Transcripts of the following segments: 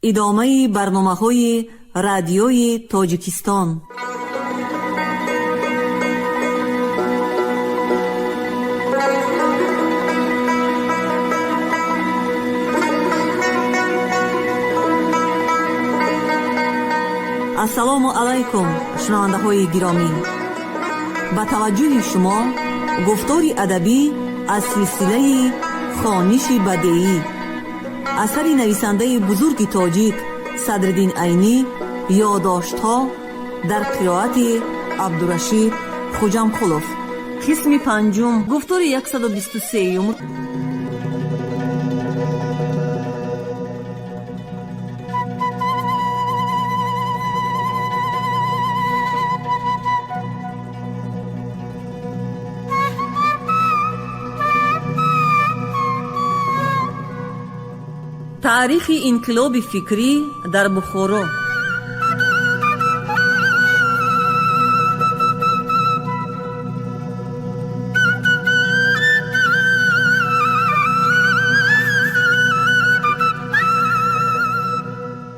ادامه برنامه‌های رادیوی تاجیکستان. السلام علیکم شنونده‌های گرامی، با توجه شما گفتاری ادبی از سلسله خوانش بدیعی اثر نویسنده بزرگ تاجیک صدرالدین عینی، یادداشت‌ها در قرائت عبدالرشید خوجامقلوف. قسم پنجم، گفتار 123. تاریخ انقلاب فکری در بخارا.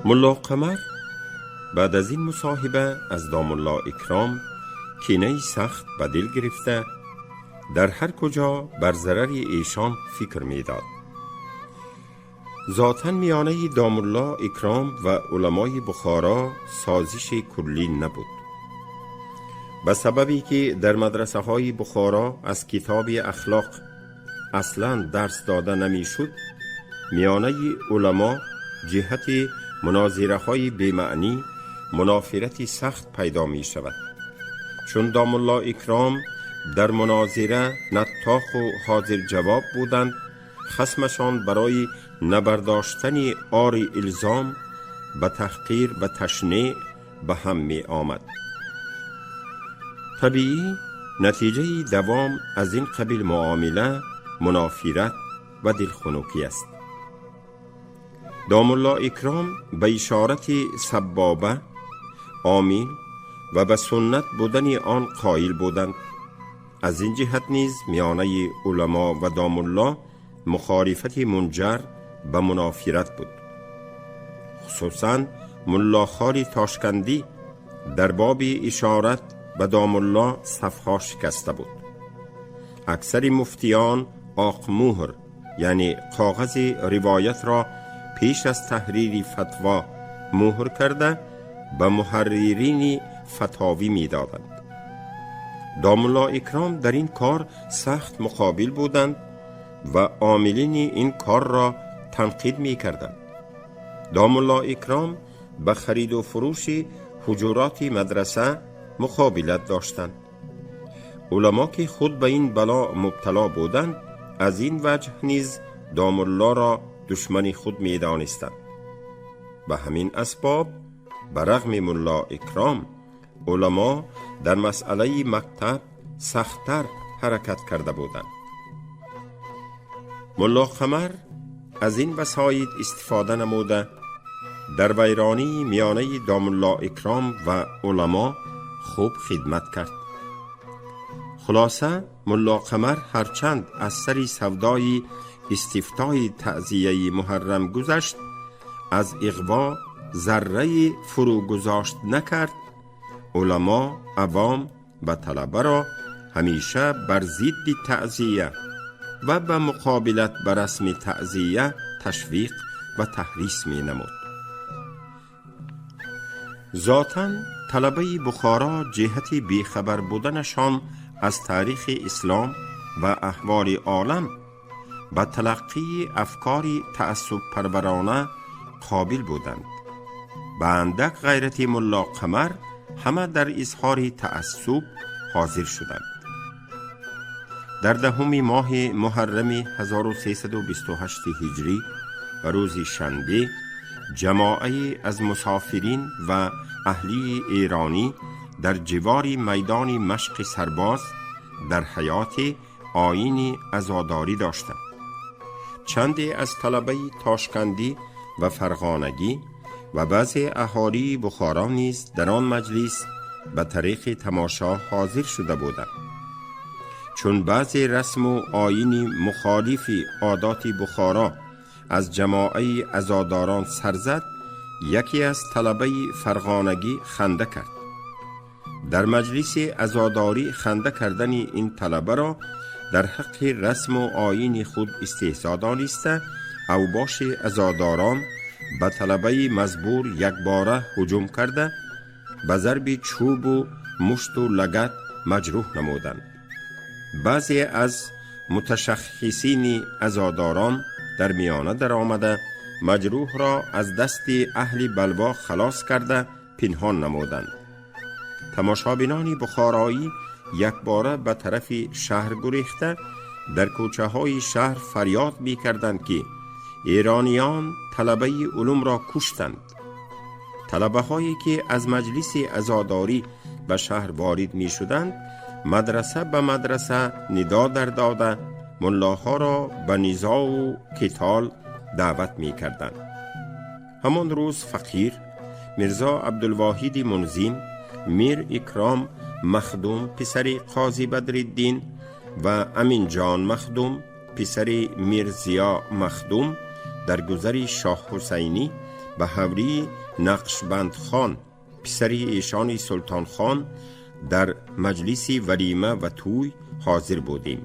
ملا قمر بعد از این مصاحبه از دام الله اکرام کینه سخت به دل گرفته در هر کجا بر ضرر ایشان فکر می‌داد. ذاتاً میانه دام الله اکرام و علمای بخارا سازش کلی نبود. به سببی که در مدرسه های بخارا از کتاب اخلاق اصلاً درس داده نمی شد، میانه علما جهت مناظره های بی‌معنی منافرتی سخت پیدا می شود. چون دام الله اکرام در مناظره نطاق و حاضر جواب بودند، خصمشان برای نبرداشتن آر الزام به تحقیر و تشنیع به هم می آمد. طبیعی نتیجه دوام از این قبیل معامله منافرت و دلخنکی است. دام الله اکرام به اشارت سبابه آمین و به سنت بودن آن قائل بودند. از این جهت نیز میانه علما و دام الله مخالفت منجر به منافرت بود. خصوصاً ملا خالی تاشکندی در باب اشارت به دام الله صفحه شکسته بود. اکثر مفتیان آقمهر یعنی کاغذ روایت را پیش از تحریر فتوا مهر کرده به محررین فتاوی می دادند. دام الله اکرام در این کار سخت مقابل بودند و عاملین این کار را تنقید می کردند. دام الله اکرام به خرید و فروش حجرات مدرسه مقابلت داشتند. علما که خود به این بلا مبتلا بودند از این وجه نیز دام الله را دشمن خود می دانستند. به همین اسباب برغم ملا اکرام علما در مسئله مکتب سخت‌تر حرکت کرده بودند. ملا قمر از این وسایط استفاده نموده در ویرانی میانه دام الله اکرام و علما خوب خدمت کرد. خلاصه ملا قمر هرچند از سر سودای استفتای تعزیه محرم گذشت، از اغوا ذره فرو گذاشت نکرد. علما، عوام و طلبه را همیشه بر ضد تعزیه و به مقابلت بر رسم تعزیه تشویق و تحریص می نمود. ذاتاً طلبه بخارا جهت بیخبر بودنشان از تاریخ اسلام و احوال عالم به تلقی افکار تعصب پرورانه قابل بودند. به اندک غیرت ملا قمر همه در اظهار تعصب حاضر شدند. در 10 ماه محرم 1328 هجری و روز شنبه جماعی از مسافرین و اهلی ایرانی در جوار میدان مشق سرباز در حیات آیین عزاداری داشتند. چندی از طلبه تاشکندی و فرغانگی و بعضی اهالی بخارا نیز در آن مجلس به طریق تماشا حاضر شده بودند. چون بعضی رسم و آیین مخالف عادات بخارا از جماعه عزاداران سر زد، یکی از طلبه فرغانگی خنده کرد. در مجلس عزاداری خنده کردن این طلبه را در حق رسم و آیین خود استهزا دانسته، اوباش عزاداران به طلبه مزبور یک باره هجوم کرده به ضرب چوب و مشت و لگد مجروح نمودند. بعضی از متشخصین عزاداران در میانه در آمده مجروح را از دست اهل بلوا خلاص کرده پنهان نمودند. تماشابینان بخارایی یک باره به طرف شهر گریخته در کوچه های شهر فریاد می کردند که ایرانیان طلبه علوم را کشتند. طلبه هایی که از مجلس عزاداری به شهر وارد می شدند مدرسه به مدرسه ندا در داده ملاها را به نزاع و قتال دعوت می کردند. همان روز فقیر میرزا عبدالواحد منظم، میر اکرام مخدوم پسر قاضی بدرالدین و امین جان مخدوم پسر میر ضیا مخدوم در گذر شاه حسینی به حوری نقشبند خان پسر ایشان سلطان خان در مجلس ولیمه و توی حاضر بودیم.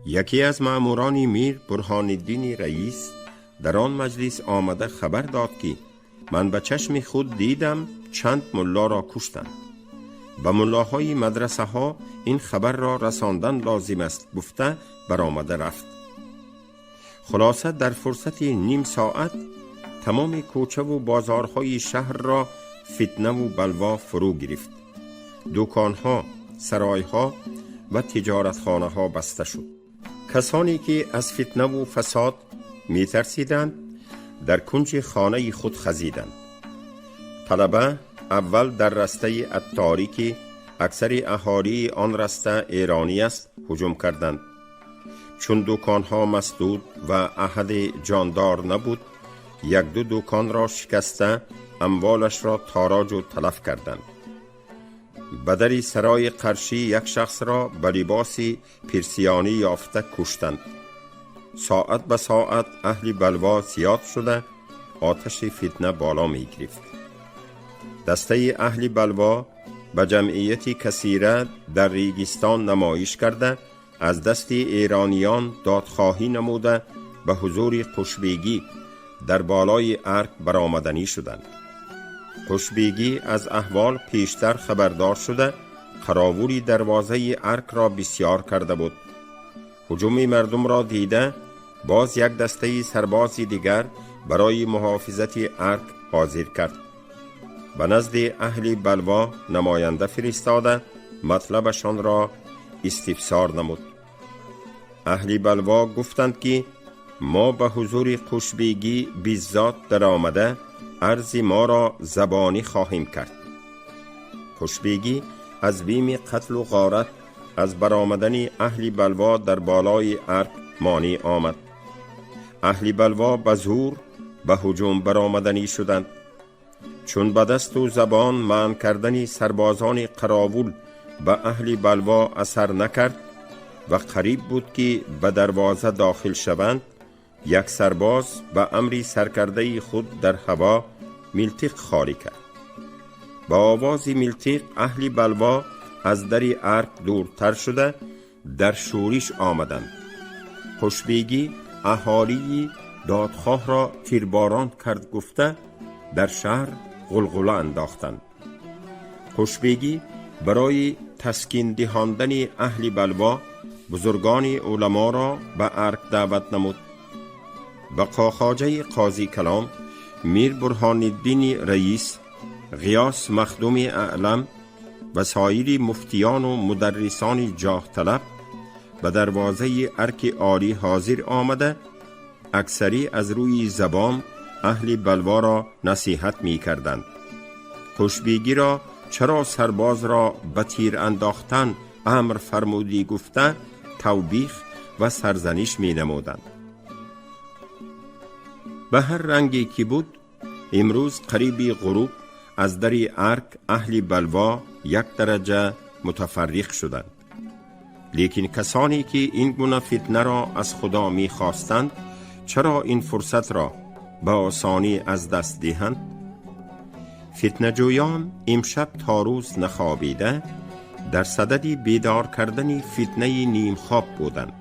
یکی از ماموران میر برهان الدین رئیس در آن مجلس آمده خبر داد که من به چشم خود دیدم چند ملا را کشتند. به ملاهای مدرسه ها این خبر را رساندن لازم است گفته برآمده رفت. خلاصه در فرصت نیم ساعت تمام کوچه و بازارهای شهر را فتنه و بلوا فرو گرفت. دکانها، سرایها و تجارتخانه ها بسته شد. کسانی که از فتنه و فساد می ترسیدند در کنج خانه خود خزیدند. طلبه اول در رسته عطاری که اکثر اهالی آن رسته ایرانی است هجوم کردند. چون دکانها مسدود و احد جاندار نبود، یک دو دکان را شکسته اموالش را تاراج و تلف کردند. بدر سرای قرشی یک شخص را به لباس پرسیانی یافته کشتند. ساعت به ساعت اهل بلوا زیاد شده آتش فتنه بالا می گرفت. دسته اهل بلوا به جمعیت کثیره در ریگستان نمایش کرده از دست ایرانیان دادخواهی نموده به حضور قشبیگی در بالای ارک برآمدنی شدند. قشبیگی از احوال پیشتر خبردار شده قراولی دروازه ارک را بسیار کرده بود. هجوم مردم را دیده باز یک دسته سربازی دیگر برای محافظت ارک حاضر کرد. به نزد اهل بلوا نماینده فرستاده مطلبشان را استفسار نمود. اهل بلوا گفتند که ما به حضور قشبیگی بذات در آمده عرض ما را زبانی خواهیم کرد. قشبیگی از بیم قتل و غارت از برآمدن اهل بلوا در بالای ارک مانع آمد. اهل بلوا به زور به هجوم برآمدنی شدند. چون به دست و زبان منع کردن سربازان قراول به اهل بلوا اثر نکرد و قریب بود که به دروازه داخل شوند، یک سرباز به امر سرکرده خود در هوا ملتق خالی کرد. با آواز ملتق اهل بلوا از در ارک دورتر شده در شورش آمدند. قشبیگی اهالی دادخواه را تیرباران کرد گفته در شهر غلغله انداختند. قشبیگی برای تسکین دهاندن اهل بلوا بزرگان علما را به ارک دعوت نمود. بقا خواجه قاضی کلام، میر برهان الدین رئیس، غیاث مخدوم اعلم و سایر مفتیان و مدرسان جاه طلب به دروازه ارک عالی حاضر آمده اکثری از روی زبان اهل بلوا را نصیحت می کردند. قشبیگی را چرا سرباز را به تیر انداختن امر فرمودی گفته توبیخ و سرزنش می نمودند. به هر رنگی که بود امروز قریبی غروب از در ارک اهل بلوا یک درجه متفرق شدند. لیکن کسانی که این گونه فتنه را از خدا می خواستند چرا این فرصت را به آسانی از دست دهند؟ فتنه جویان امشب تا روز نخوابیده در صدد بیدار کردن فتنه نیم خواب بودند.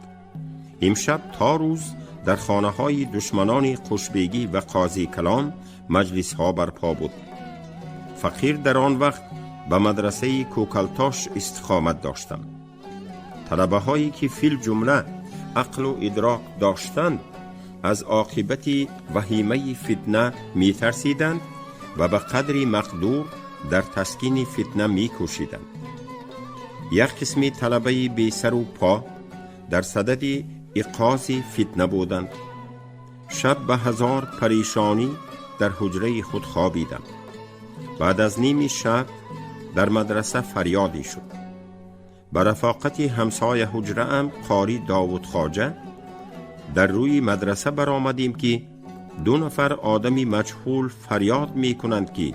امشب تا روز در خانه های دشمنان قشبیگی و قاضی کلان مجلس ها برپا بود. فقیر در آن وقت به مدرسه کوکلتاش استقامت داشتند. طلبه هایی که فی الجمله عقل و ادراک داشتند از عاقبت وهیمه فتنه می ترسیدند و به قدر مقدور در تسکین فتنه می کوشیدند. یک قسم طلبه بی سر و پا در صدد ایقاظ فتنه بودند. شب به هزار پریشانی در حجره خود خوابیدند. بعد از نیم شب در مدرسه فریادی شد. به رفاقت همسایه حجره ام قاری داود خواجه در روی مدرسه برآمدیم که 2 نفر آدمی مجهول فریاد می کنند که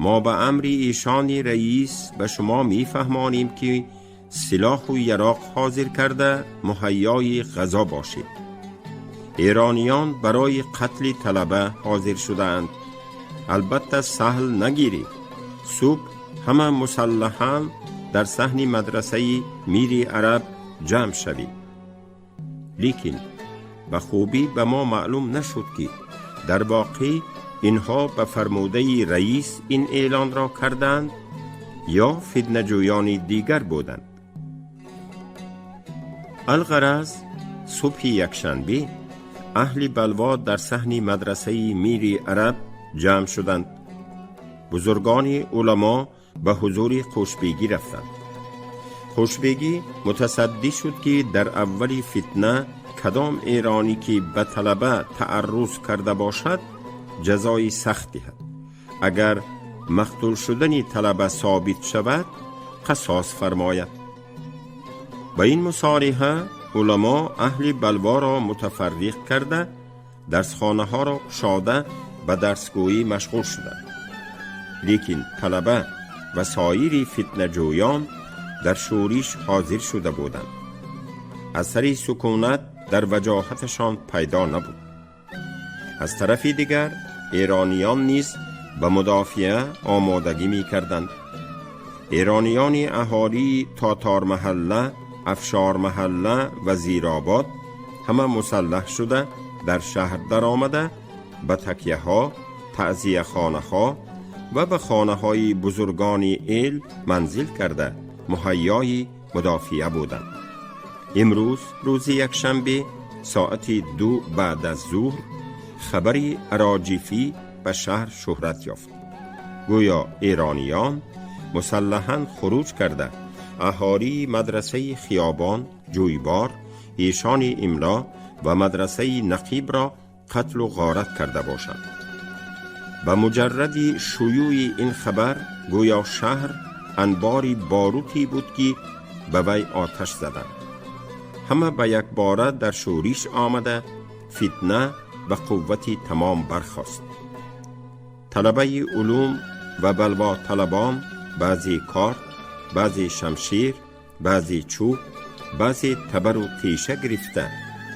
ما به امر ایشان رئیس به شما می فهمانیم که سلاح و یراق حاضر کرده مهیای غذا باشید. ایرانیان برای قتل طلبه حاضر شدند. البته سهل نگیرید. صبح همه مسلحان در صحن مدرسه میر عرب جمع شوید. لیکن به خوبی به ما معلوم نشد که در واقع اینها به فرموده رئیس این اعلان را کردند یا فتنه جویان دیگر بودند. الغرض صبح یکشنبه اهل بلوا در صحن مدرسه میر عرب جمع شدند. بزرگان علما به حضور قشبیگی رفتند. قشبیگی متصدی شد که در اول فتنه کدام ایرانی که به طلبه تعرض کرده باشد جزای سخت دهد. اگر مقتول شدن طلبه ثابت شود قصاص فرماید. با این مصالحه علما اهل بلوا را متفرق کرده درسخانه ها را گشاده به درسگویی مشغول شدند. لیکن طلبه و سایر فتنه جویان در شورش حاضر شده بودند. اثری سکونت در وجاهتشان پیدا نبود. از طرف دیگر ایرانیان نیز به مدافعه آمادگی می کردند. ایرانیان اهالی تاتار محله، افشار محله و زیرآباد همه مسلح شده در شهر در آمده به تکیه ها، تعزیه خانه ها و به خانه های بزرگان ایل منزل کرده مهیای مدافعه بودند. امروز روز یکشنبه ساعت 2 بعد از ظهر خبری اراجیفی به شهر شهرت یافت. گویا ایرانیان مسلحاً خروج کرده اهالی مدرسه خیابان، جویبار، ایشان املا و مدرسه نقیب را قتل و غارت کرده باشند. به مجرد شیوع این خبر گویا شهر انباری باروتی بود که به وی آتش زدند. همه به یک باره در شورش آمده فتنه به قوتی تمام برخاست. طلبه علوم و بلوا طلبان بعضی کارت، بعضی شمشیر، بعضی چوب، بعضی تبر و تیشه گرفته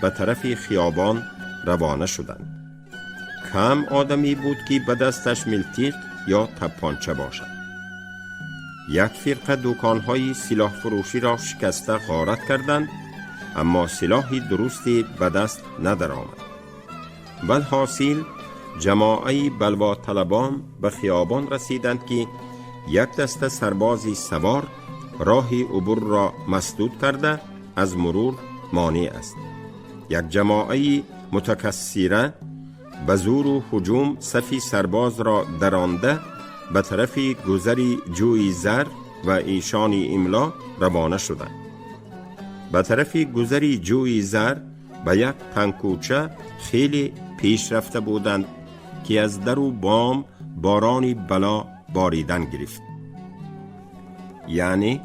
به طرف خیابان روانه شدند. کم آدمی بود که به دستش ملتیق یا تپانچه باشد. یک فرقه دکانهای سلاح فروشی را شکسته غارت کردند، اما سلاحی درستی به دست ندر آمد. بل حاصل جماعه بلوا طلبان به خیابان رسیدند که یک دسته سربازی سوار راه عبور را مسدود کرده از مرور مانع است. یک جماعه متکثره به زور و هجوم صفی سرباز را درانده به طرف گذری جوی زر و ایشان املا روانه شدند. به طرف گذری جوی زر به یک تنکوچه خیلی پیش رفته بودند که از در و بام باران بلا باریدن گرفت. یعنی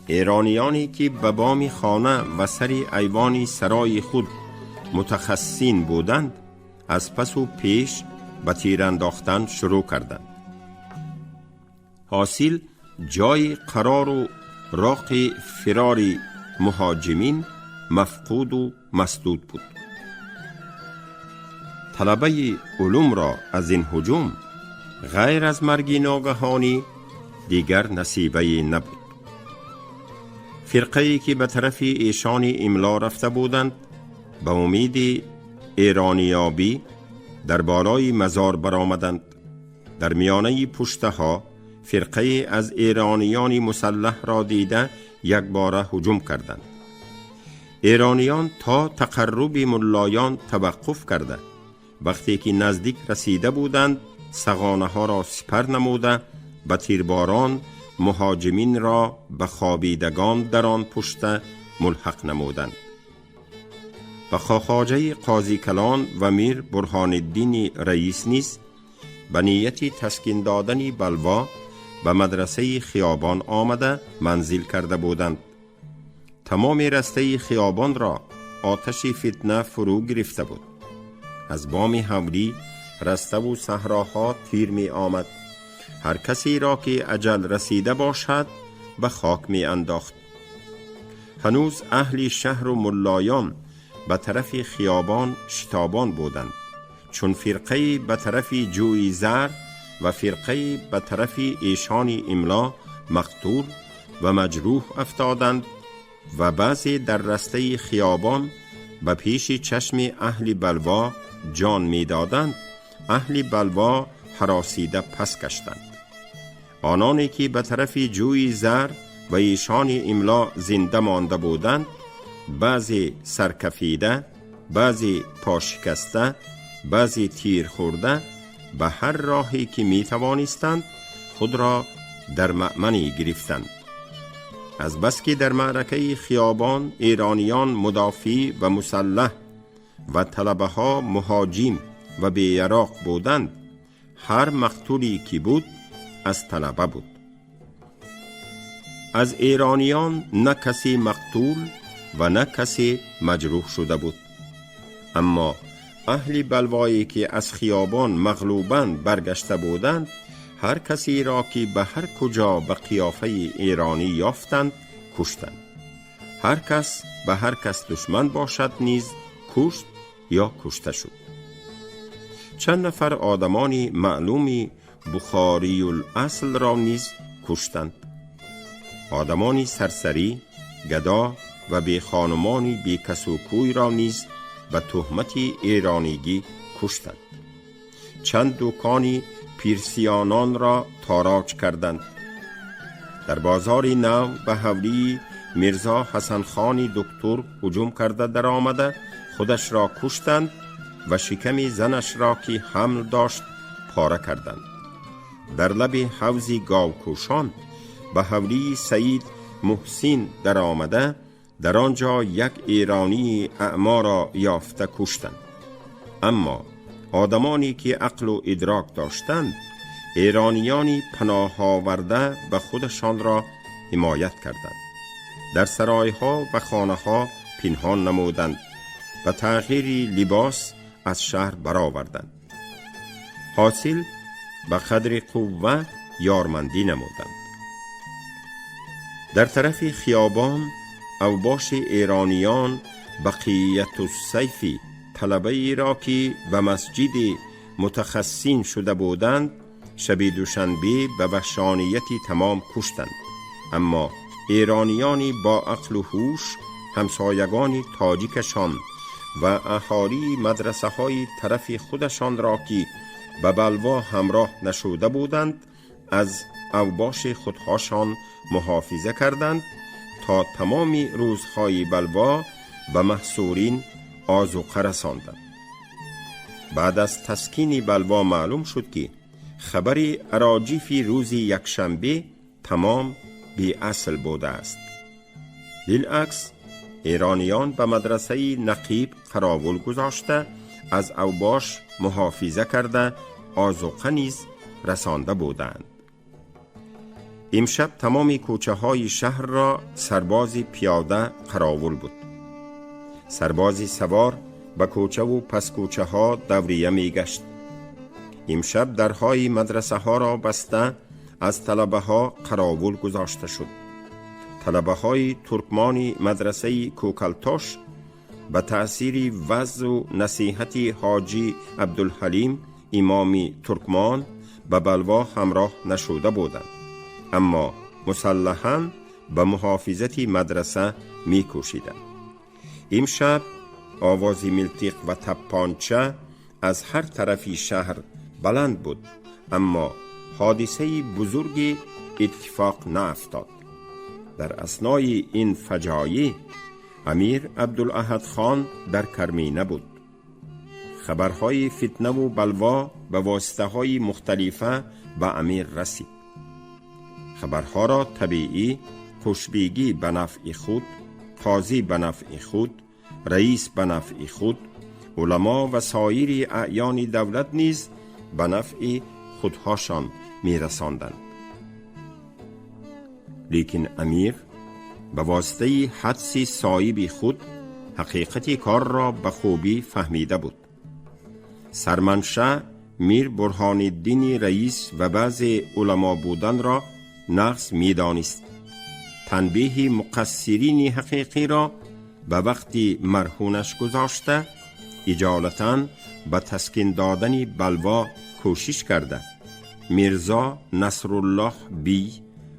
ایرانیانی که به بام خانه و سر ایوان سرای خود متخصصین بودند از پس و پیش به تیر انداختن شروع کردند. حاصل جای قرار و راه فرار مهاجمین مفقود و مسدود بود. طلبه علوم را از این هجوم غیر از مرگ ناگهانی دیگر نصیبه نبود. فرقه‌ای که به طرف ایشان املا رفته بودند به امید ایرانیابی در بالای مزار برآمدند. در میانه پشته ها فرقه از ایرانیان مسلح را دیده یک باره هجوم کردند. ایرانیان تا تقرب ملایان توقف کرده وقتی که نزدیک رسیده بودند سغانه ها را سپر نموده به تیرباران مهاجمین را به خوابیدگان در آن پشته ملحق نمودند. و خواجه قاضی کلان و میر برهان الدین رئیس نیز به نیت تسکین دادن بلوا به مدرسه خیابان آمده منزل کرده بودند. تمام رسته خیابان را آتش فتنه فرو گرفته بود. از بام حولی رسته و صحراها تیر می آمد. هر کسی را که اجل رسیده باشد به خاک می انداخت. هنوز اهل شهر و ملایان به طرف خیابان شتابان بودند، چون فرقه به طرف جوی زر و فرقه به طرف ایشان املا مقتول و مجروح افتادند و بعضی در رسته خیابان به پیش چشم اهل بلوا جان می دادند. اهل بلوا هراسیده پس کشتند. آنانی که به طرف جوی زر و ایشان املا زنده مانده بودند بعضی سرکفیده، بعضی پاشکسته، بعضی تیر خورده به هر راهی که می توانستند خود را در مأمنی گرفتند. از بس که در معرکه خیابان ایرانیان مدافع و مسلح و طلبه ها مهاجم و بیراق بودند، هر مقتولی که بود از طلبه بود. از ایرانیان نه کسی مقتول و نه کسی مجروح شده بود. اما اهل بلوایی که از خیابان مغلوبند برگشته بودند هر کسی را که به هر کجا به قیافه ایرانی یافتند کشتند. هر کس به هر کس دشمن باشد نیز کشت یا کشته شد. چند نفر آدمانی معلومی بخاری الاصل را نیز کشتند. آدمانی سرسری، گدا و بی خانمانی بی کس و کوی را نیز به تهمت ایرانیگی کشتند. چند دکانی پیرسیانان را تاراج کردند. در بازار نو به حولی میرزا حسن خان دکتر هجوم کرده در آمده خودش را کشتند و شکم زنش را که حمل داشت پاره کردند. در لب حوض گاوکوشان به حولی سید محسن در آمده در آنجا یک ایرانی اعما را یافته کشتند. اما آدمانی که عقل و ادراک داشتند ایرانیانی پناه آورده به خودشان را حمایت کردند. در سرایها و خانه‌ها پنهان نمودند و تغییر لباس از شهر برآوردند. حاصل به قدر قوه یارمندی نمودند. در طرف خیابان اوباش ایرانیان بقیت السیف طلبه ای را که به مسجد متخصصین شده بودند شب دوشنبه به وحشانیتی تمام کشتند. اما ایرانیانی با عقل و هوش همسایگان تاجیکشان و اهالی مدرسه های طرف خودشان را که به بلوا همراه نشده بودند از اوباش خودهاشان محافظه کردند تا تمام روزهای بلوا به محصورین آذوقه رساندند. بعد از تسکین بلوا معلوم شد که خبر اراجیف روز یکشنبه تمام بی اصل بوده است. بالعکس ایرانیان به مدرسه نقیب قراول گذاشته از اوباش محافظه کرده آذوقه نیز رسانده بودند. امشب تمام کوچه های شهر را سرباز پیاده قراول بود. سربازی سوار به کوچه و پس کوچه ها دوریه می گشت. امشب درهای مدرسه ها را بسته از طلبه ها قراول گذاشته شد. طلبه های ترکمانی مدرسه کوکلتاش به تأثیر وعظ و نصیحت حاجی عبدالحلیم امامی ترکمان به بلوا همراه نشده بودند، اما مسلحاً به محافظت مدرسه می کوشیدند. امشب آواز ملتق و تپانچه از هر طرفی شهر بلند بود، اما حادثه بزرگی اتفاق نیفتاد. در اثنای این فجایع امیر عبدالاحد خان در کرمینه بود. خبرهای فتنه و بلوا به واسطه های مختلفه به امیر رسید. خبرها را طبیعی خوشبیگی به نفع خود، قاضی به نفع خود، رئیس به نفع خود، علما و سایر اعیان دولت نیز به نفع خودهاشان می رساندند. لیکن امیر به واسطه حدس صایب خود حقیقت کار را به خوبی فهمیده بود. سرمنشأ میر برهان الدین رئیس و بعض علما بودن را نقص می دانست. تنبیه مقصرین حقیقی را به وقتی مرهونش گذاشته، اجالتاً به تسکین دادن بلوا کوشش کرده. میرزا نصرالله بی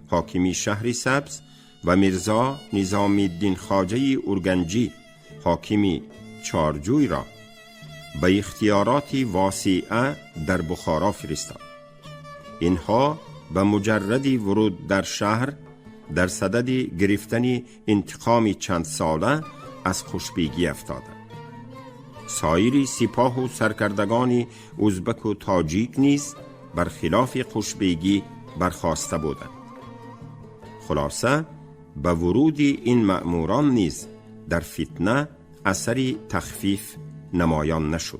حاکمی شهر سبز و میرزا نظام الدین خواجه ارگنجی حاکمی چارجوی را به اختیارات واسعه در بخارا فرستاد. اینها به مجرد ورود در شهر در صدد گرفتن انتقام چند ساله از خوشبیگی افتادند. سایر سپاه و سرکردگان ازبک و تاجیک نیز برخلاف خوشبیگی برخاسته بودند. خلاصه به ورود این مأموران نیز در فتنه اثری تخفیف نمایان نشد.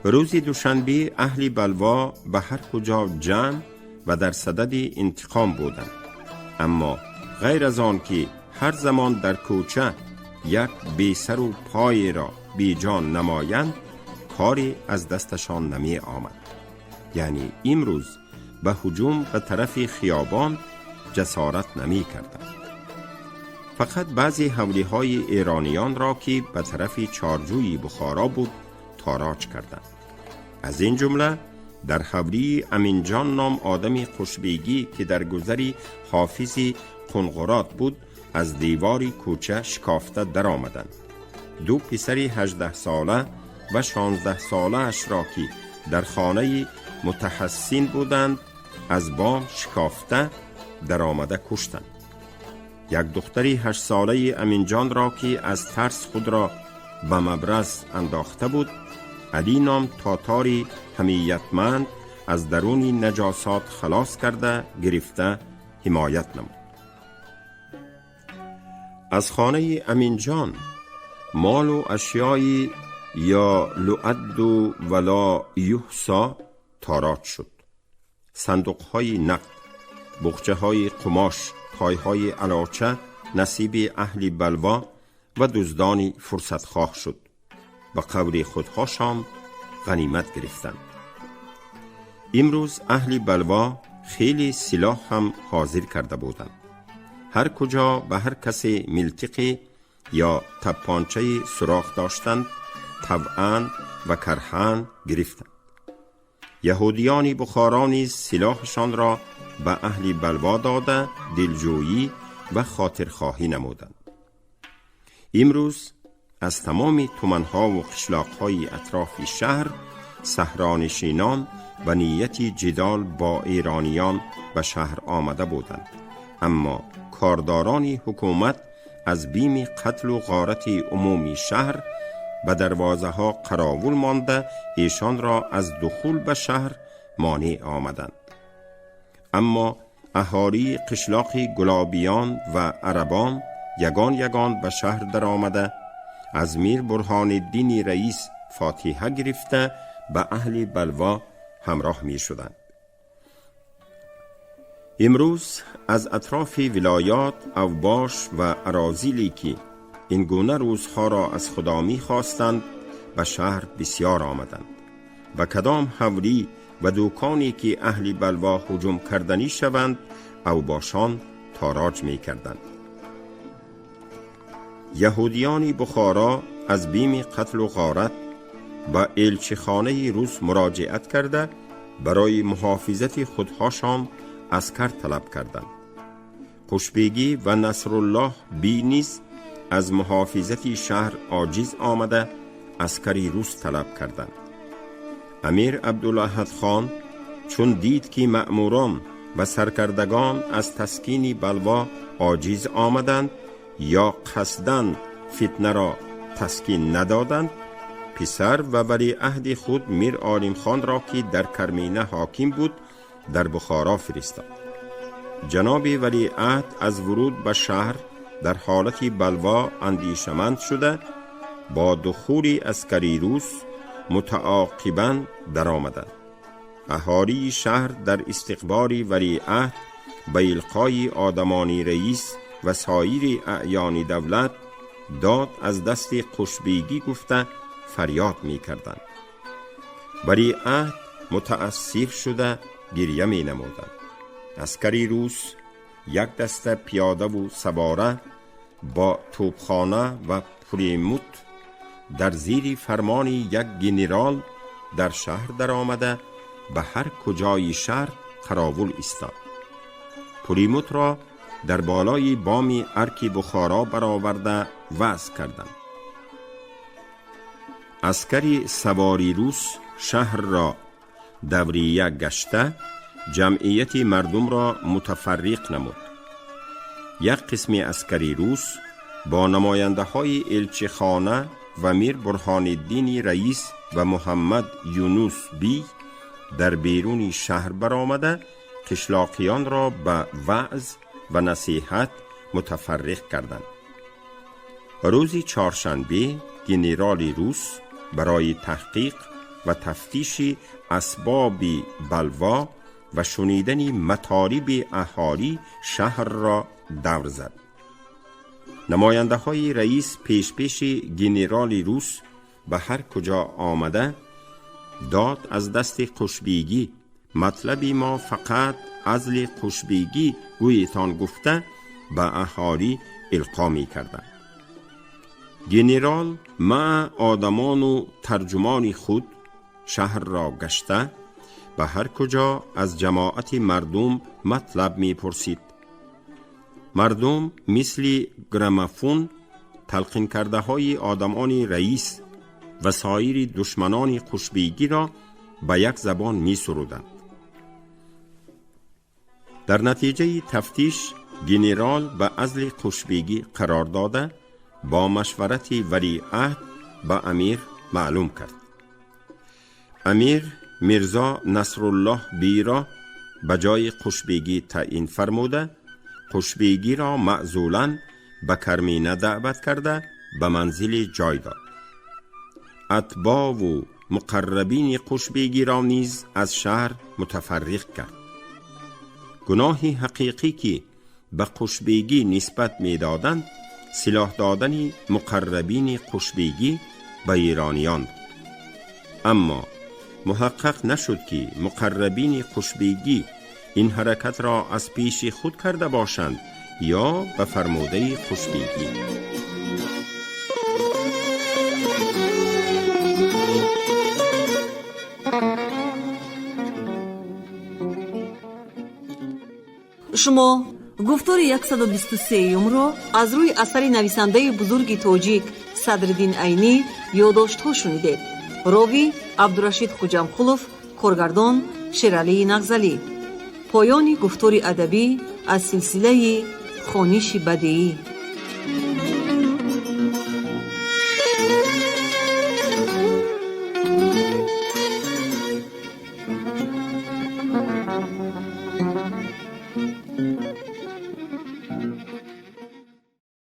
روز دوشنبه اهل بلوا به هر کجا جمع و در صدد انتقام بودند، اما غیر از آن که هر زمان در کوچه یک بی سر و پای را بی جان نمایند، کاری از دستشان نمی آمد. یعنی امروز به هجوم به طرف خیابان جسارت نمی کردند. فقط بعضی حمله های ایرانیان را که به طرف چارجوی بخارا بود تاراج کردند. از این جمله در حمله امین جان نام آدم خوشبیگی که در گذری حافظ قنقرات بود از دیواری کوچه شکافته در آمدند. دو پسر 18 ساله و 16 ساله اش را که در خانه متحسین بودند از بام شکافته در آمده کشتند. یک دختری 8 ساله امین جان را که از ترس خود را به مبرز انداخته بود، علی نام تاتاری حمیتمند از درون نجاسات خلاص کرده گرفته حمایت نمود. از خانه امین جان مال و اشیایی یا لعد ولا یحصا تاراج شد. صندوقهای نقد، بخچه های قماش، پایهای علاچه نصیب اهل بلوا و دزدانی فرصت خواه شد. به قول خودهاشان غنیمت گرفتند. امروز اهل بلوا خیلی سلاح هم حاضر کرده بودند. هر کجا به هر کسی ملتقی یا تپانچه سوراخ داشتند طبعاً و کرهاً گرفتند. یهودیان بخارا نیز سلاحشان را به اهل بلوا داده دلجویی و خاطرخواهی نمودند. امروز از تمام تومنها و قشلاقهای اطراف شهر صحرانشینان و نیت جدال با ایرانیان به شهر آمده بودند، اما کارداران حکومت از بیم قتل و غارت عمومی شهر به دروازه ها قراول مانده ایشان را از دخول به شهر مانع آمدند. اما اهالی قشلاق گلابیان و عربان یگان یگان به شهر در آمده از میر برهان الدین رئیس فاتحه گرفته به اهل بلوا همراه می شدند. امروز از اطراف ولایات، اوباش و اراذیلی که این گونه روزها را از خدا می خواستند به شهر بسیار آمدند و کدام حولی و دکانی که اهل بلوا هجوم کردنی شوند اوباشان تاراج می کردند. یهودیان بخارا از بیم قتل و غارت به الچخانه روس مراجعت کرده برای محافظت خودهاشان عسکر طلب کردند. قشبیگی و نصرالله بی نیز از محافظت شهر عاجز آمده عسکری روس طلب کردند. امیر عبدالاحد خان چون دید که مأموران و سرکردگان از تسکین بلوا عاجز آمدند یا قصداً فتنه را تسکین ندادند، پسر و ولیعهد خود میر عالم خان را که در کرمینه حاکم بود در بخارا فرستاد. جناب ولیعهد از ورود به شهر در حالت بلوا اندیشمند شده با دخول عسکری روس متعاقباً در آمدند. اهالی شهر در استقبال ولیعهد به القای آدمانی رئیس و سایر اعیان دولت داد از دست قشبیگی گفته فریاد می کردند. ولیعهد متأسف شده گریه می نمودند. عسکری روس یک دسته پیاده و سواره با توپخانه و پولیموت در زیر فرمان یک گنرال در شهر در آمده به هر کجای شهر قراول ایستاد. پولیموت را در بالای بام ارک بخارا برآورده وضع کردند. عسکری سواری روس شهر را دوریه گشته جمعیت مردم را متفرق نمود. یک قسم عسکری روس با نماینده های الچخانه و میر برهان الدین رئیس و محمد یونس بی در بیرون شهر برآمده قشلاقیان را به وعظ و نصیحت متفرق کردند. روز چهارشنبه گنرال روس برای تحقیق و تفتیش اسباب بلوا و شنیدن مطالب اهالی شهر را دور زد. نماینده های رئیس پیش گنرال روس به هر کجا آمده داد از دست قشبیگی مطلبی ما فقط ازل قشبیگی گویتان گفته به اهالی القا می کردند. گنرال مع آدمان و ترجمان خود شهر را گشته به هر کجا از جماعت مردم مطلب می پرسید. مردم مثل گرامافون تلقین کرده های آدمان رئیس و سایر دشمنان قشبیگی را به یک زبان می سرودند. در نتیجه تفتیش گنرال به عزل قشبیگی قرار داده با مشورت ولیعهد به امیر معلوم کرد. امیر میرزا نصرالله بی را به جای قشبیگی تعیین فرموده قشبیگی را معزولاً به کرمینه دعوت کرده به منزل جای داد. اتباع و مقربین قشبیگی را نیز از شهر متفرق کرد. گناه حقیقی که به قشبیگی نسبت می دادند سلاح دادن مقربین قشبیگی به ایرانیان بود. اما محقق نشد که مقربین قشبیگی این حرکت را از پیش خود کرده باشند یا به فرموده قشبیگی. شما گفتار 123 را از روی اثر نویسنده بزرگ تاجیک صدرالدین عینی یادداشت‌ها شنیدید. راوی عبدالرشید خوجامقلوف، کارگردان شیرعلی نغزلی. پایان گفتار ادبی از سلسله خوانش بدیعی.